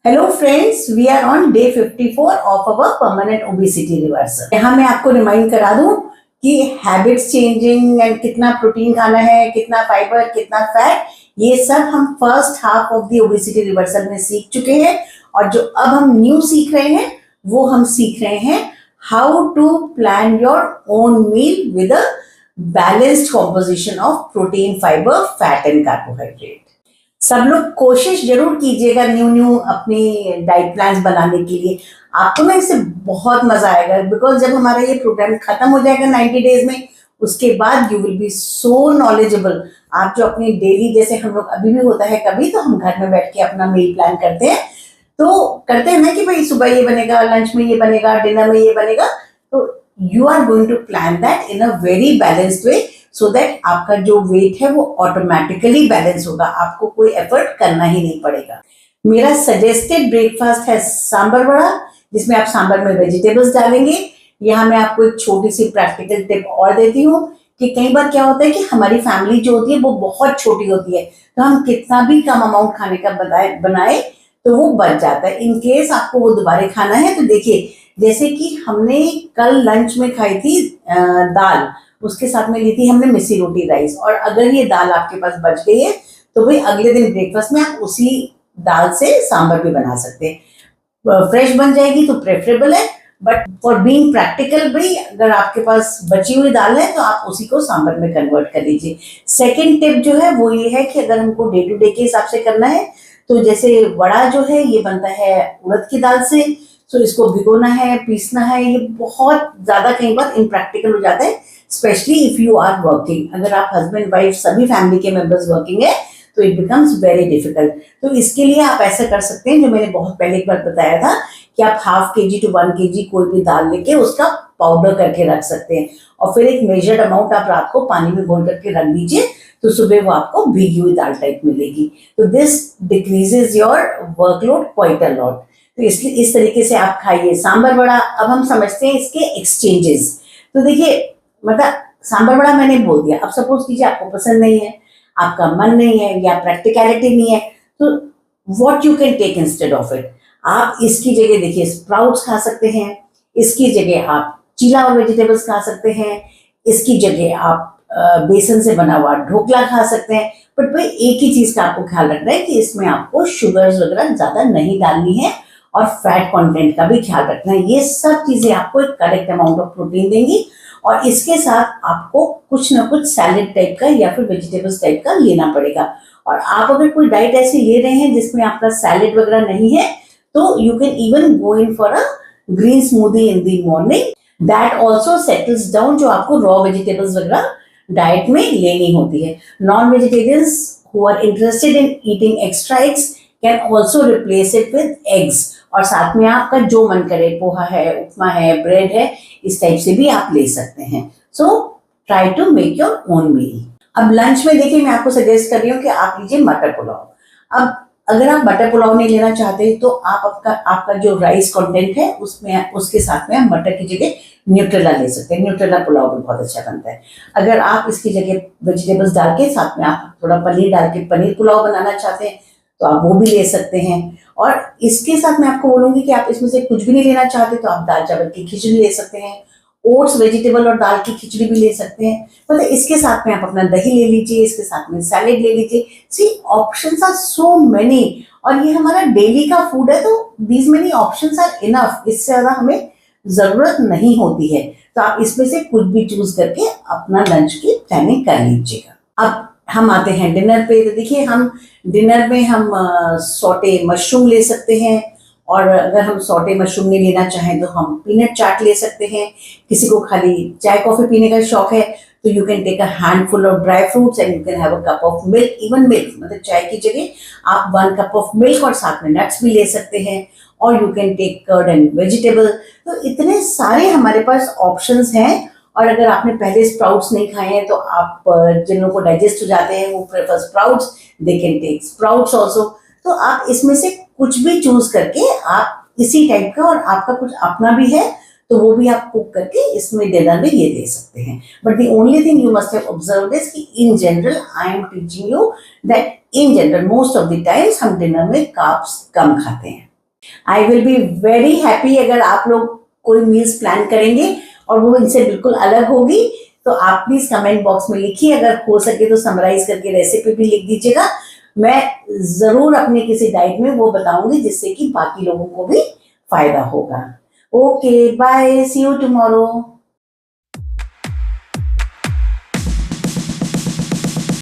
Hello friends, we are on day 54 of our permanent obesity reversal. यहाँ मैं आपको remind करा दूं कि हैबिट्स चेंजिंग एंड कितना प्रोटीन खाना है, कितना फाइबर, कितना फैट, ये सब हम first half of the obesity reversal में सीख चुके हैं। और जो अब हम न्यू सीख रहे हैं वो हम सीख रहे हैं how to plan your own meal with a balanced composition of protein, fibre, fat and carbohydrate. सब लोग कोशिश जरूर कीजिएगा न्यू अपनी डाइट प्लान्स बनाने के लिए। आपको ना इससे बहुत मजा आएगा, बिकॉज जब हमारा ये प्रोग्राम खत्म हो जाएगा 90 डेज में, उसके बाद you will be so knowledgeable. आप जो अपनी डेली, जैसे हम लोग अभी भी होता है कभी, तो हम घर में बैठ के अपना मील प्लान करते हैं, तो करते हैं ना कि भाई सुबह ये बनेगा, लंच में ये बनेगा, डिनर में ये बनेगा। तो you are going to plan that in a very balanced way, so that आपका जो वेट है वो ऑटोमेटिकली बैलेंस होगा, आपको कोई एफर्ट करना ही नहीं पड़ेगा। मेरा सजेस्टेड ब्रेकफास्ट है सांबर वड़ा, जिसमें आप सांबर में वेजिटेबल्स डालेंगे। यहाँ मैं आपको एक छोटी सी प्रैक्टिकल टिप और देती हूँ कि कई बार क्या होता है कि हमारी फैमिली जो होती है वो बहुत छोटी होती है, तो हम कितना भी कम अमाउंट खाने का बनाए तो वो बच जाता है। इन केस आपको वो दोबारा खाना है तो देखिए, जैसे कि हमने कल लंच में खाई थी दाल, उसके साथ में ली थी हमने मिस्सी रोटी राइस, और अगर ये दाल आपके पास बच गई है तो भाई अगले दिन ब्रेकफास्ट में आप उसी दाल से सांभर भी बना सकते हैं। फ्रेश बन जाएगी तो प्रेफरेबल है, बट फॉर बीइंग प्रैक्टिकल भाई अगर आपके पास बची हुई दाल है तो आप उसी को सांभर में कन्वर्ट कर लीजिए। सेकेंड टिप जो है वो ये है कि अगर हमको डे टू डे के हिसाब से करना है, तो जैसे वड़ा जो है ये बनता है उड़द की दाल से, तो इसको भिगोना है, पीसना है, ये बहुत ज्यादा कई बार इम्प्रैक्टिकल हो जाता है, especially if you are working. अगर आप हस्बैंड वाइफ सभी फैमिली के मेंबर्स वर्किंग है तो इट बिकम्स वेरी डिफिकल्ट। तो इसके लिए आप ऐसा कर सकते हैं, जो मैंने बहुत पहले एक बार बताया था, कि आप ½ kg to 1 kg कोई भी दाल लेके उसका पाउडर करके रख सकते हैं, और फिर एक मेजर्ड अमाउंट आप रात को पानी में घोल करके रख दीजिए, तो सुबह वो आपको भीगी हुई दाल टाइप मिलेगी। तो this decreases your workload quite a lot. तो इसलिए इस तरीके से आप खाइए सांबर वड़ा। अब हम समझते हैं इसके एक्सचेंजेस। तो देखिए, मतलब सांबर वड़ा मैंने बोल दिया, अब सपोज कीजिए आपको पसंद नहीं है, आपका मन नहीं है, या प्रैक्टिकलिटी नहीं है, तो what you can take instead of it. आप इसकी जगह देखिए स्प्राउट्स खा सकते हैं, इसकी जगह आप चीला और वेजिटेबल्स खा सकते हैं, इसकी जगह आप बेसन से बना हुआ ढोकला खा सकते हैं। बट भाई एक ही चीज का आपको ख्याल रखना है कि इसमें आपको शुगर्स वगैरह ज्यादा नहीं डालनी है, और फैट कंटेंट का भी ख्याल रखना है। ये सब चीजें आपको एक करेक्ट अमाउंट ऑफ प्रोटीन देंगी, और इसके साथ आपको कुछ ना कुछ सैलेड टाइप का या फिर वेजिटेबल्स टाइप का लेना पड़ेगा। और आप अगर कोई डाइट ऐसी ले रहे हैं जिसमें आपका सैलेड वगैरह नहीं है, तो you can even go in for a green smoothie in the morning. That also settles down जो आपको रॉ वेजिटेबल्स वगैरह डाइट में लेनी होती है। Non vegetarians who are interested in eating extra eggs can also replace it with eggs, और साथ में आपका जो मन करे, पोहा है, उपमा है, ब्रेड है, इस टाइप से भी आप ले सकते हैं। So try to make your own meal. अब लंच में देखिए, मैं आपको सजेस्ट कर रही हूँ कि आप लीजिए मटर पुलाव। अब अगर आप मटर पुलाव नहीं लेना चाहते तो आप आपका जो राइस कंटेंट है उसमें, उसके साथ में आप मटर की जगह न्यूट्रेला ले सकते हैं। न्यूट्रेला पुलाव भी बहुत अच्छा बनता है। अगर आप इसकी जगह वेजिटेबल्स डाल के साथ में आप थोड़ा पनीर डाल के पनीर पुलाव बनाना चाहते हैं तो आप वो भी ले सकते हैं। और इसके साथ मैं आपको बोलूंगी कि आप इसमें से कुछ भी नहीं लेना चाहते तो आप दाल चावल की खिचड़ी ले सकते हैं, ओट्स, वेजिटेबल और दाल की खिचड़ी भी ले सकते हैं। मतलब इसके साथ में आप अपना दही ले लीजिए, इसके साथ में सैलेड ले लीजिए। See options are so many, और ये हमारा डेली का फूड है, तो these many options are enough. इससे ज्यादा हमें जरूरत नहीं होती है। तो आप इसमें से कुछ भी चूज करके अपना लंच की प्लानिंग कर लीजिएगा। अब हम आते हैं डिनर पे। तो देखिए, हम डिनर में हम सॉटे मशरूम ले सकते हैं, और अगर हम सॉटे मशरूम नहीं लेना चाहें तो हम पीनट चाट ले सकते हैं। किसी को खाली चाय कॉफी पीने का शौक है तो you can take a handful of dry fruits and you can have a cup of milk. Even milk, मतलब चाय की जगह आप 1 कप ऑफ मिल्क और साथ में नट्स भी ले सकते हैं, और you can take curd and vegetable. तो इतने सारे हमारे पास ऑप्शंस हैं। और अगर आपने पहले स्प्राउट्स नहीं खाए हैं तो आप, जिन लोगों को डाइजेस्ट हो जाते हैं वो prefer sprouts, they can take sprouts also. तो आप इसमें से कुछ भी चूज करके आप इसी टाइप का, और आपका कुछ अपना भी है तो वो भी आप कुक करके इसमें डिनर में ये दे सकते हैं। But the only thing you must have observed is कि in general I am teaching you that in general most of the times हम डिनर में कार्ब्स कम खाते हैं। I will be very happy अगर आप लोग कोई मील्स प्लान करेंगे और वो इनसे बिल्कुल अलग होगी, तो आप प्लीज कमेंट बॉक्स में लिखिए, अगर हो सके तो समराइज करके रेसिपी भी लिख दीजिएगा। मैं जरूर अपने किसी डाइट में वो बताऊंगी जिससे कि बाकी लोगों को भी फायदा होगा। Okay bye, see you tomorrow.